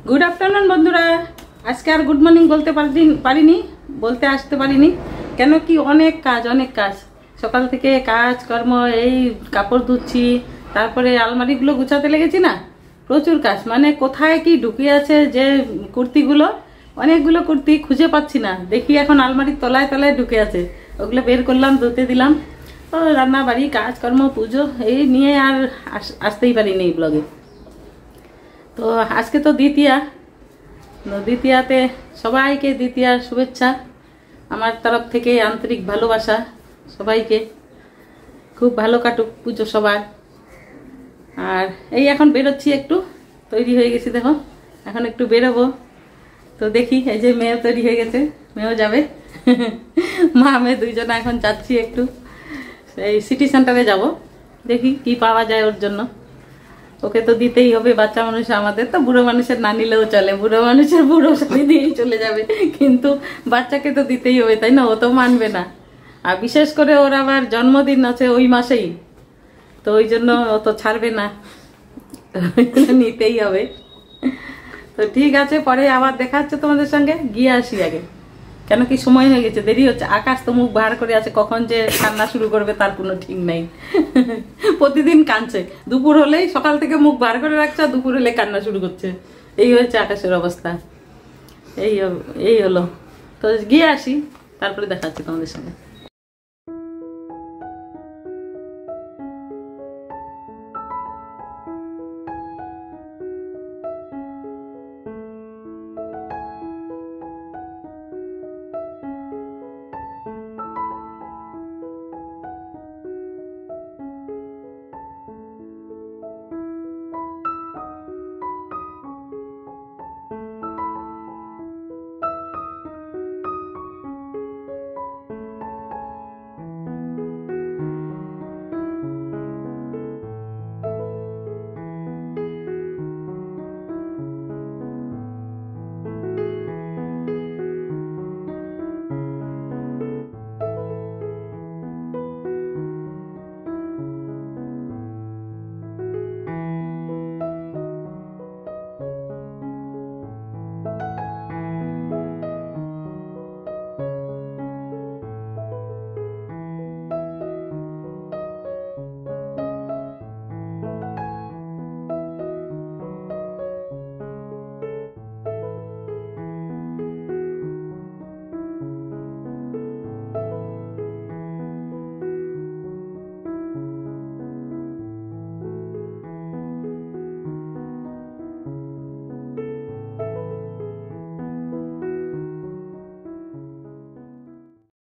Good afternoon বন্ধুরা। আজকে আর good morning বলতে পারিনি, বলতে আসতে পারিনি। কেন কি অনেক কাজ সকাল থেকে কাজ কর্ম, এই কাপড় ধুচ্ছি, তারপরে আলমারিগুলো গুছাতে লেগেছি না, প্রচুর কাজ। মানে কোথায় কি ঢুকে আছে যে কুর্তিগুলো, অনেকগুলো কুর্তি খুঁজে পাচ্ছি না। দেখি এখন আলমারির তলায় তলায় ঢুকে আছে, ওগুলো বের করলাম, ধুতে দিলাম। তো রান্না বাড়ি কাজকর্ম পুজো এই নিয়ে আর আসতেই পারিনি এই ব্লগে। তো আজকে তো দ্বিতীয়াতে সবাইকে দ্বিতীয়ার শুভেচ্ছা আমার তরফ থেকে, আন্তরিক ভালোবাসা সবাইকে। খুব ভালো কাটুক পুজো সবার। আর এই এখন বেরোচ্ছি, একটু তৈরি হয়ে গেছি, দেখো এখন একটু বেরোবো। তো দেখি, এই যে মেয়েও তৈরি হয়ে গেছে, মেয়েও যাবে। মা মেয়ে দুইজনে এখন যাচ্ছি একটু এই সিটি সেন্টারে যাব, দেখি কি পাওয়া যায় ওর জন্য। ওকে তো দিতেই হবে, বাচ্চা মানুষ, আমাদের তো বুড়ো মানুষের না নিলেও চলে, বুড়ো মানুষের বুড়ো শাড়ি দিয়েই চলে যাবে, কিন্তু বাচ্চাকে তো দিতেই হবে, তাই না? ও তো মানবে না। আর বিশেষ করে ওর আবার জন্মদিন আছে ওই মাসেই, তো ওই জন্য ও তো ছাড়বে না, নিতেই হবে। তো ঠিক আছে, পরে আবার দেখা হচ্ছে তোমাদের সঙ্গে। গিয়ে আসি আগে, কেন কি সময় হয়ে গেছে, দেরি হচ্ছে। আকাশ তো মুখ বার করে আছে, কখন যে কান্না শুরু করবে তার কোনো ঠিক নেই। প্রতিদিন কাঁদছে, দুপুর হলেই, সকাল থেকে মুখ বার করে রাখছে, দুপুর হলে কান্না শুরু করছে। এই হয়েছে আকাশের অবস্থা। এই হলো। তো গিয়ে আসি, তারপরে দেখাচ্ছি তোমাদের সঙ্গে।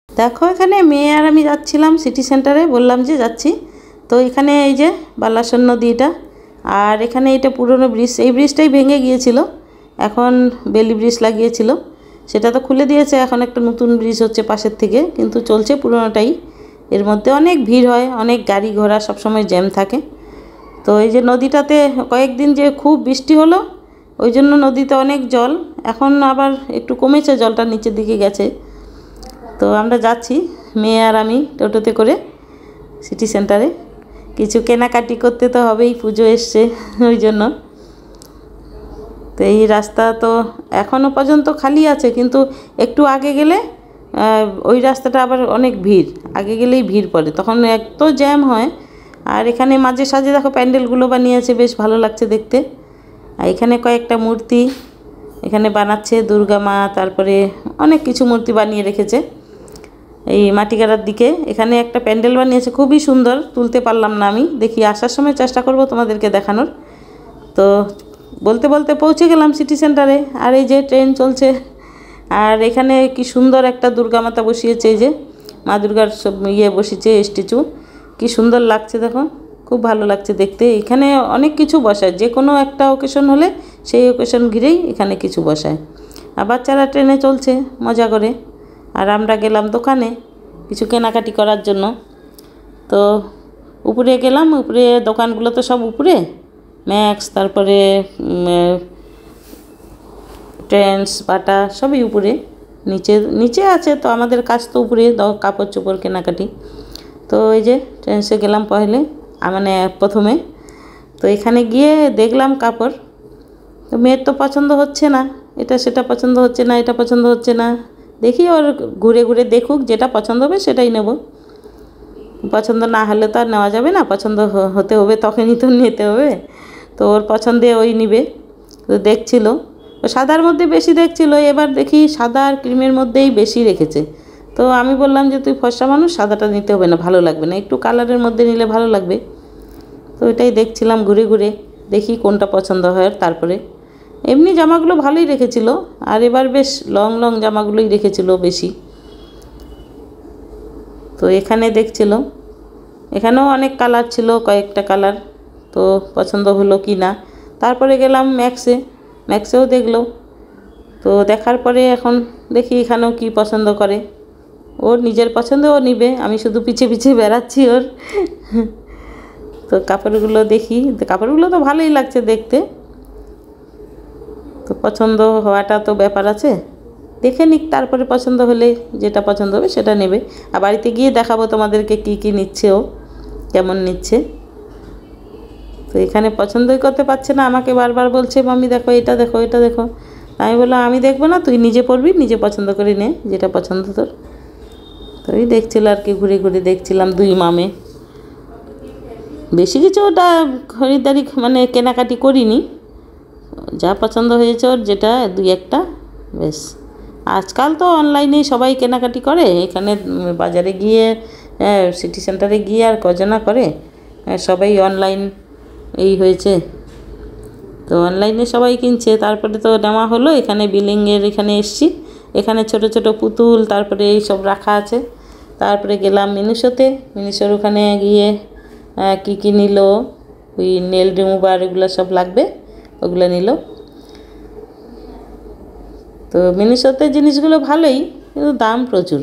দেখো, এখানে মেয়ে আর আমি যাচ্ছিলাম সিটি সেন্টারে, বললাম যে যাচ্ছি। তো এখানে এই যে বালাসন নদী এটা, আর এখানে এটা পুরনো ব্রিজ, এই ব্রিজটাই ভেঙে গিয়েছিল, এখন বেলি ব্রিজ লাগিয়েছিল, সেটা তো খুলে দিয়েছে, এখন একটা নতুন ব্রিজ হচ্ছে পাশের থেকে, কিন্তু চলছে পুরনোটাই। এর মধ্যে অনেক ভিড় হয়, অনেক গাড়ি ঘোড়া, সবসময় জ্যাম থাকে। তো এই যে নদীটাতে কয়েকদিন যে খুব বৃষ্টি হলো, ওই জন্য নদীতে অনেক জল, এখন আবার একটু কমেছে, জলটা নিচের দিকে গেছে। তো আমরা যাচ্ছি মেয়ে আর আমি টোটোতে করে সিটি সেন্টারে। কিছু কেনাকাটি করতে তো হবেই, পুজো এসছে ওই জন্য। তো এই রাস্তা তো এখনও পর্যন্ত খালি আছে, কিন্তু একটু আগে গেলে ওই রাস্তাটা আবার অনেক ভিড়, আগে গেলেই ভিড় পড়ে, তখন এত জ্যাম হয়। আর এখানে মাঝে সাঝে দেখো প্যান্ডেলগুলো বানিয়েছে, বেশ ভালো লাগছে দেখতে। আর এখানে কয়েকটা মূর্তি এখানে বানাচ্ছে, দুর্গা মা, তারপরে অনেক কিছু মূর্তি বানিয়ে রেখেছে এই মাটিগাড়ার দিকে। এখানে একটা প্যান্ডেল বানিয়েছে, খুবই সুন্দর, তুলতে পারলাম না আমি, দেখি আসার সময় চেষ্টা করব তোমাদেরকে দেখানোর। তো বলতে বলতে পৌঁছে গেলাম সিটি সেন্টারে। আর এই যে ট্রেন চলছে, আর এখানে কি সুন্দর একটা দুর্গা মাতা বসিয়েছে, এই যে মা দুর্গার সব বসেছে স্ট্যাচু, কি সুন্দর লাগছে দেখো, খুব ভালো লাগছে দেখতে। এখানে অনেক কিছু বসায়, যে কোনো একটা অকেশন হলে সেই অকেশন ঘিরেই এখানে কিছু বসায়। আর বাচ্চারা ট্রেনে চলছে মজা করে, আর আমরা গেলাম দোকানে কিছু কেনাকাটি করার জন্য। তো উপরে গেলাম, উপরে দোকানগুলো তো সব উপরে, ম্যাক্স, তারপরে ট্রেন্ডস, বাটা সবই উপরে, নিচে আছে। তো আমাদের কাজ তো উপরে, কাপড় চোপড় কেনাকাটি। তো এই যে ট্রেন্ডসে গেলাম প্রথমে। তো এখানে গিয়ে দেখলাম কাপড়, তো মেয়ের তো পছন্দ হচ্ছে না, এটা সেটা পছন্দ হচ্ছে না, এটা পছন্দ হচ্ছে না। দেখি ওর ঘুরে ঘুরে দেখুক, যেটা পছন্দ হবে সেটাই নেব। পছন্দ না হলে তো আর নেওয়া যাবে না, পছন্দ হতে হবে তখনই তো নিতে হবে। তো ওর পছন্দে ওই নিবে। তো দেখছিল, সাদার মধ্যে বেশি দেখছিল, এবার দেখি সাদা আর ক্রিমের মধ্যেই বেশি রেখেছে। তো আমি বললাম যে তুই ফর্সা মানুষ, সাদাটা নিতে হবে না, ভালো লাগবে না, একটু কালারের মধ্যে নিলে ভালো লাগবে। তো এটাই দেখছিলাম ঘুরে ঘুরে, দেখি কোনটা পছন্দ হয়। তারপরে এমনি জামাগুলো ভালোই রেখেছিল, আর এবার বেশ লং লং জামাগুলোই রেখেছিল বেশি। তো এখানে দেখছিল, এখানেও অনেক কালার ছিল, কয়েকটা কালার। তো পছন্দ হলো কি না। তারপরে গেলাম ম্যাক্সেও দেখলো। তো দেখার পরে এখন দেখি এখানেও কি পছন্দ করে। ওর নিজের পছন্দে ও নিবে, আমি শুধু পিছে পিছে বেড়াচ্ছি ওর। তো কাপড়গুলো দেখি, কাপড়গুলো তো ভালোই লাগছে দেখতে। তো পছন্দ হওয়াটা তো ব্যাপার আছে, দেখে নিক, তারপরে পছন্দ হলে যেটা পছন্দ হবে সেটা নেবে। আর বাড়িতে গিয়ে দেখাবো তোমাদেরকে কি কি নিচ্ছে ও, কেমন নিচ্ছে। তো এখানে পছন্দই করতে পারছে না, আমাকে বারবার বলছে মাম্মি দেখো এটা দেখো এটা দেখো। আমি বললাম আমি দেখবো না, তুই নিজে পড়বি, নিজে পছন্দ করে নে যেটা পছন্দ তোর। তো ওই দেখছিল আর কি, ঘুরে ঘুরে দেখছিলাম দুই মামে। বেশি কিছু ওটা খরিদ্দারি মানে কেনাকাটি করিনি, যা পছন্দ হয়েছে ওর, যেটা দুই একটা বেশ। আজকাল তো অনলাইনেই সবাই কেনাকাটি করে, এখানে বাজারে গিয়ে সিটি সেন্টারে গিয়ে আর কজনা করে, সবাই অনলাইন এই হয়েছে। তো অনলাইনে সবাই কিনছে। তারপরে তো নেওয়া হলো, এখানে বিলিংয়ের এখানে এসছি, এখানে ছোট ছোট পুতুল তারপরে এই সব রাখা আছে। তারপরে গেলাম মিনিশোর ওখানে গিয়ে কী কী নিল, ওই নেল রিমুভার এগুলো সব লাগবে, ওগুলো নিল। তো মিনিশোতে জিনিসগুলো ভালোই, কিন্তু দাম প্রচুর।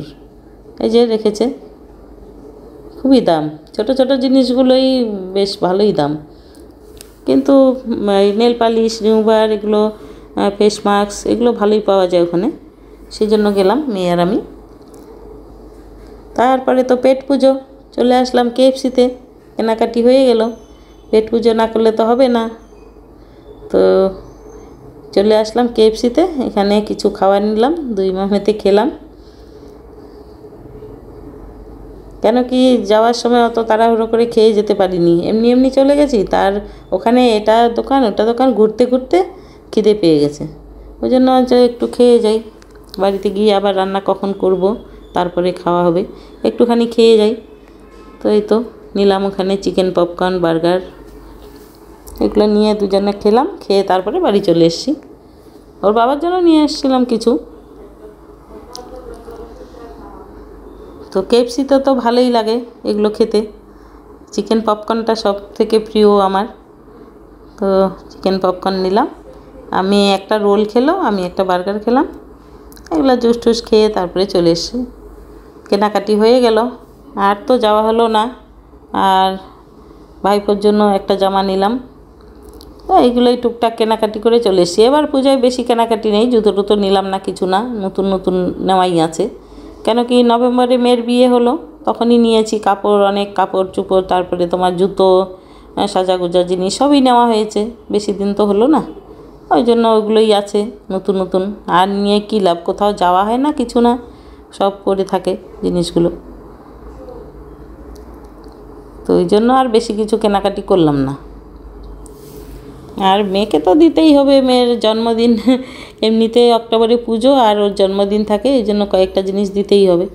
এই যে রেখেছে, খুবই দাম, ছোট ছোট জিনিসগুলোই বেশ ভালোই দাম। কিন্তু নেল পালিশ রিমুভার এগুলো, ফেস মাস্ক এগুলো ভালোই পাওয়া যায় ওখানে, সেই জন্য গেলাম মেয়ে আর আমি। তারপরে তো পেট পুজো, চলে আসলাম KFC-তে, কেনাকাটি হয়ে গেল। পেট পুজো না করলে তো হবে না। তো চলে আসলাম KFC-তে, এখানে কিছু খাবার নিলাম, দুই মামেতে খেলাম। কেন কি যাওয়ার সময় অত তাড়াহুড়ো করে খেয়ে যেতে পারিনি, এমনি এমনি চলে গেছি। তার ওখানে এটা দোকান ওটা দোকান ঘুরতে ঘুরতে খিদে পেয়ে গেছে, ওই জন্য একটু খেয়ে যাই, বাড়িতে গিয়ে আবার রান্না কখন করব, তারপরে খাওয়া হবে, একটুখানি খেয়ে যাই। তো এই তো নিলাম ওখানে চিকেন পপকর্ন বার্গার, এগুলো নিয়ে দুজনে খেলাম, খেয়ে তারপরে বাড়ি চলে এসেছি। ওর বাবার জন্য নিয়ে এসেছিলাম কিছু। তো KFC-তে তো ভালোই লাগে এগুলো খেতে, চিকেন পপকর্নটা সব থেকে প্রিয় আমার। তো চিকেন পপকর্ন নিলাম, আমি একটা রোল খেলো, আমি একটা বার্গার খেলাম, এগুলো জুস টুস খেয়ে তারপরে চলে এসেছি। কেনাকাটি হয়ে গেল, আর তো যাওয়া হলো না। আর ভাইপোর জন্য একটা জামা নিলাম। তো এইগুলোই টুকটাক কেনাকাটি করে চলে এসেছি। এবার পূজায় বেশি কেনাকাটি নেই, জুতো টুতো নিলাম না, কিছু না, নতুন নতুন নেওয়াই আছে। কেন কি নভেম্বরে মেয়ের বিয়ে হলো, তখনই নিয়েছি কাপড়, অনেক কাপড় চোপড়, তারপরে তোমার জুতো, সাজাগোজা জিনিস সবই নেওয়া হয়েছে, বেশি দিন তো হলো না, ওই জন্য ওইগুলোই আছে নতুন নতুন। আর নিয়ে কী লাভ, কোথাও যাওয়া হয় না, কিছু না, সব পরে থাকে জিনিসগুলো। তো ওই জন্য আর বেশি কিছু কেনাকাটি করলাম না। আর মেয়েকে তো দিতেই হবে, মেয়ের জন্মদিন, এমনিতে অক্টোবরে পুজো আর ওর জন্মদিন থাকে, এই জন্য কয়েকটা জিনিস দিতেই হবে।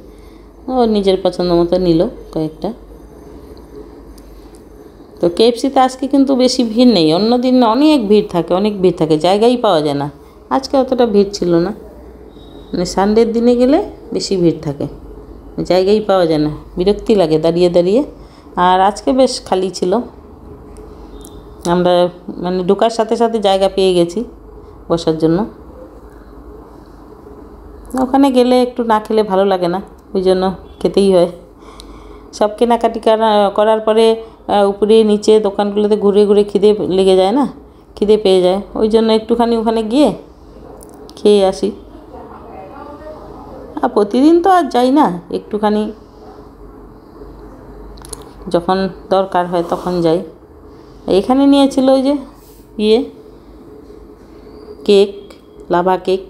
ও নিজের পছন্দ মতো নিল কয়েকটা। তো KFC-তে আজকে কিন্তু বেশি ভিড় নেই, অন্য দিন অনেক ভিড় থাকে, অনেক ভিড় থাকে, জায়গাই পাওয়া যায় না। আজকে অতটা ভিড় ছিল না, মানে সানডের দিনে গেলে বেশি ভিড় থাকে, জায়গাই পাওয়া যায় না, বিরক্তি লাগে দাঁড়িয়ে দাঁড়িয়ে। আর আজকে বেশ খালি ছিল, আমরা মানে ঢোকার সাথে সাথে জায়গা পেয়ে গেছি বসার জন্য। ওখানে গেলে একটু না খেলে ভালো লাগে না, ওই জন্য খেতেই হয়। সব কেনাকাটি করার পরে উপরে নিচে দোকানগুলোতে ঘুরে ঘুরে খিদে লেগে যায় না, খিদে পেয়ে যায়, ওই জন্য একটুখানি ওখানে গিয়ে খেয়ে আসি। আর প্রতিদিন তো আর যাই না, একটুখানি যখন দরকার হয় তখন যাই। এখানে নিয়েছিল ওই যে কেক, লাভা কেক।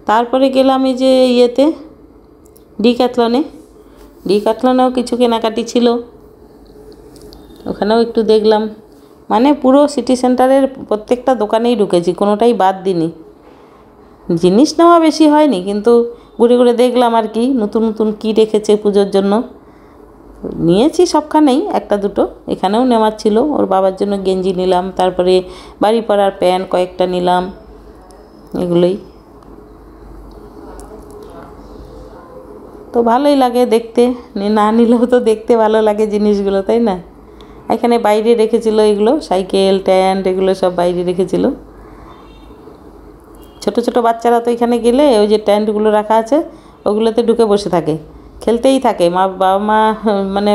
তারপরে গেলাম এই যে ইয়েতে ডিক্যাথলনেও কিছু কেনাকাটি ছিল, ওখানেও একটু দেখলাম। মানে পুরো সিটি সেন্টারের প্রত্যেকটা দোকানেই ঢুকেছি, কোনোটাই বাদ দিইনি। জিনিস নেওয়া বেশি হয়নি, কিন্তু ঘুরে ঘুরে দেখলাম আর কি নতুন নতুন কী রেখেছে পুজোর জন্য। নিয়েছি সবখানেই একটা দুটো, এখানেও নেওয়ার ছিল। ওর বাবার জন্য গেঞ্জি নিলাম, তারপরে বাড়ি পরার প্যান্ট কয়েকটা নিলাম, এগুলোই। তো ভালোই লাগে দেখতে, না নিলেও তো দেখতে ভালো লাগে জিনিসগুলো, তাই না? এখানে বাইরে রেখেছিল এগুলো, সাইকেল ট্যান্ট এগুলো সব বাইরে রেখেছিল। ছোট ছোট বাচ্চারা তো এখানে গেলে ওই যে ট্যান্টগুলো রাখা আছে ওগুলোতে ঢুকে বসে থাকে, খেলতেই থাকে। বাবা মা মানে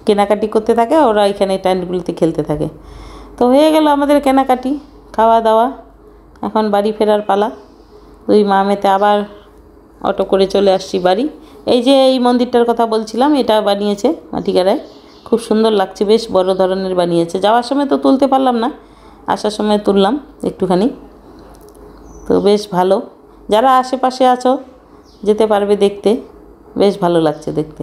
কেনাকাটি করতে থাকে, ওরা এখানে ট্যান্টগুলোতে খেলতে থাকে। তো হয়ে গেল আমাদের কেনাকাটি, খাওয়া দাওয়া। এখন বাড়ি ফেরার পালা। দুই মা মেতে আবার অটো করে চলে আসছি বাড়ি। এই যে এই মন্দিরটার কথা বলছিলাম, এটা বানিয়েছে মাটিগাড়ায়, খুব সুন্দর লাগছে, বেশ বড় ধরনের বানিয়েছে। যাওয়ার সময় তো তুলতে পারলাম না, আসার সময় তুললাম একটুখানি। তো বেশ ভালো, যারা আশেপাশে আছো যেতে পারবে দেখতে, বেশ ভালো লাগছে দেখতে।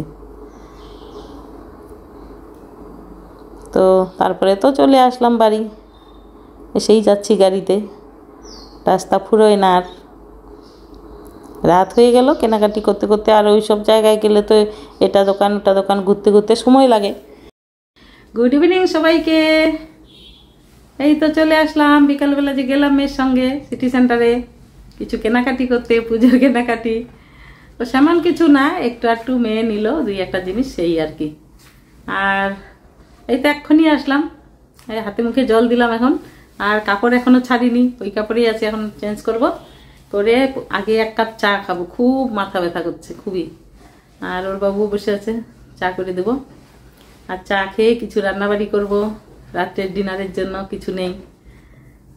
তো তারপরে তো চলে আসলাম বাড়ি, এসেই যাচ্ছি গাড়িতে, রাস্তা ফুরোয় না আর। রাত হয়ে গেল কেনাকাটি করতে করতে, আর ওই সব জায়গায় গেলে তো এটা দোকান ওটা দোকান ঘুরতে ঘুরতে সময় লাগে। গুড ইভিনিং সবাইকে। এই তো চলে আসলাম বিকালবেলা, যে গেলাম মেয়ের সঙ্গে সিটি সেন্টারে কিছু কেনাকাটি করতে, পুজোর কেনাকাটি। তো সেমন কিছু না, একটু একটু মেয়ে নিল দুই একটা জিনিস, সেই আর কি। আর এই তো এক্ষুনি আসলাম, এই হাতে মুখে জল দিলাম এখন। আর কাপড় এখনো ছাড়িনি, ওই কাপড়েই আছে, এখন চেঞ্জ করব, করে আগে এক কাপ চা খাবো, খুব মাথা ব্যথা করছে খুবই। আর ওর বাবু বসে আছে, চা করে দেবো। আর চা খেয়ে কিছু রান্নাবাড়ি করব, রাত্রের ডিনারের জন্য কিছু নেই,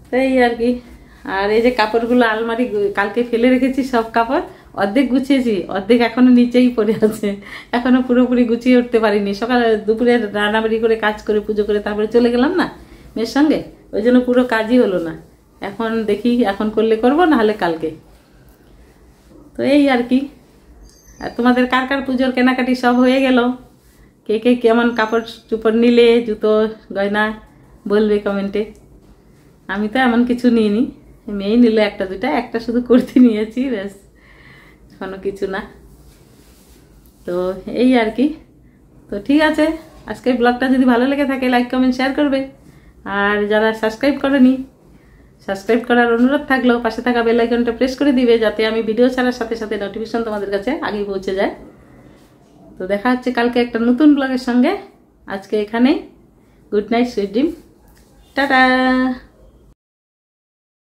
তাই আর কি। আর এই যে কাপড়গুলো আলমারি কালকে ফেলে রেখেছি, সব কাপড় অর্ধেক গুছিয়েছি, অর্ধেক এখনো নিচেই পড়ে আছে, এখনো পুরোপুরি গুছিয়ে উঠতে পারিনি। সকালে দুপুরে রান্নাবাড়ি করে কাজ করে পুজো করে তারপরে চলে গেলাম না মেয়ের সঙ্গে, ওই জন্য পুরো কাজই হলো না। এখন দেখি, এখন করলে করবো, না হলে কালকে। তো এই আর কি। আর তোমাদের কার কার পুজোর কেনাকাটি সব হয়ে গেল? কে কে কেমন কাপড় চোপড় নিলে, জুতো গয়না, বলবে কমেন্টে। আমি তো এমন কিছু নিইনি, মেয়েই নিল একটা দুটা, একটা শুধু কুর্তি নিয়েছি, ব্যাস, কোনো কিছু না। তো এই আর কি। তো ঠিক আছে, আজকের ব্লগটা যদি ভালো লেগে থাকে লাইক কমেন্ট শেয়ার করবে। আর যারা সাবস্ক্রাইব করেনি, সাবস্ক্রাইব করার অনুরোধ থাকলো, পাশে থাকা বেল আইকনটা প্রেস করে দিবে, যাতে আমি ভিডিও ছাড়ার সাথে সাথে নোটিফিকেশন তোমাদের কাছে আগেই পৌঁছে যায়। তো দেখা হচ্ছে কালকে একটা নতুন ব্লগের সঙ্গে। আজকে এখানেই, good night, sweet dream, tata.